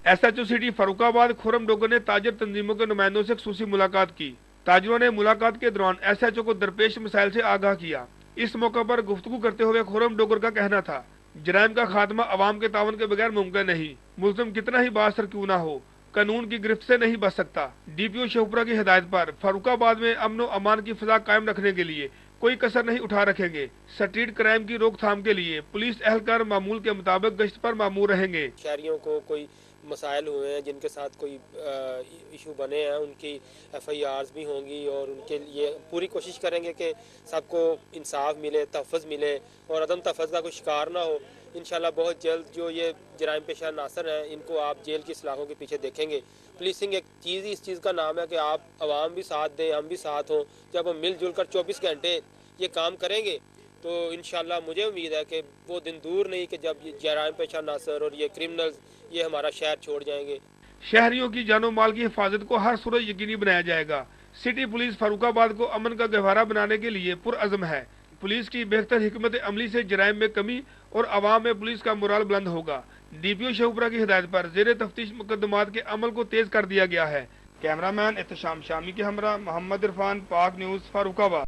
SHO city Farrukhabad Khurram Dogar ने ताजर तंजीमों के नुमाइंदों से खुसूसी मुलाकात की। ताजरों ने मुलाकात के दौरान SHO को दरपेश मसाइल से आगाह किया। इस मौके पर गुफ्तगू करते हुए खुर्रम डोगर का कहना था, जराइम का खात्मा अवाम के तावन के बगैर मुमकिन नहीं। मुल्ज़िम कितना ही बासर क्यों ना हो, कानून की गिरफ्त से नहीं बच सकता। DPO शेखपुरा की हिदायत पर फर्रुखाबाद में अमन व अमान की फिजा कायम रखने के लिए कोई कसर नहीं उठा रखेंगे। स्ट्रीट क्राइम की रोकथाम के लिए पुलिस एहलकार मामूल के मुताबिक गश्त पर मामूर रहेंगे। शहरियों को कोई मसाइल हुए हैं जिनके साथ कोई इशू बने हैं, उनकी FIRs भी होंगी और उनके लिए पूरी कोशिश करेंगे कि सबको इंसाफ मिले, तहफ़्फ़ुज़ मिले और अदम तहफ़्फ़ुज़ का कोई शिकार ना हो। इंशाल्लाह बहुत जल्द जो ये जराइम पेशा नासर हैं इनको आप जेल की सलाखों के पीछे देखेंगे। पुलिसिंग एक चीज़ ही इस चीज़ का नाम है कि आप आवाम भी साथ दें, हम भी साथ हों। जब हम मिलजुल कर 24 घंटे ये काम करेंगे तो इंशाल्लाह मुझे उम्मीद है कि वो दिन दूर नहीं कि जब ये जराइम पेशा नासर और ये क्रिमिनल्स ये हमारा शहर छोड़ जाएंगे। शहरियों की जानो माल की हिफाजत को हर सूरत यकीनी बनाया जाएगा। सिटी पुलिस फर्रुखाबाद को अमन का गहवारा बनाने के लिए पुरअज़्म है। पुलिस की बेहतर हिकमत अमली से जराइम में कमी और अवाम में पुलिस का मोराल बुलंद होगा। DPO शेखपुरा की हिदायत पर ज़ेरे तफ्तीश मुकदमात के अमल को तेज कर दिया गया है। कैमरामैन एहतशाम शामी के हमरा मोहम्मद इरफान, पाक न्यूज़, फर्रुखाबाद।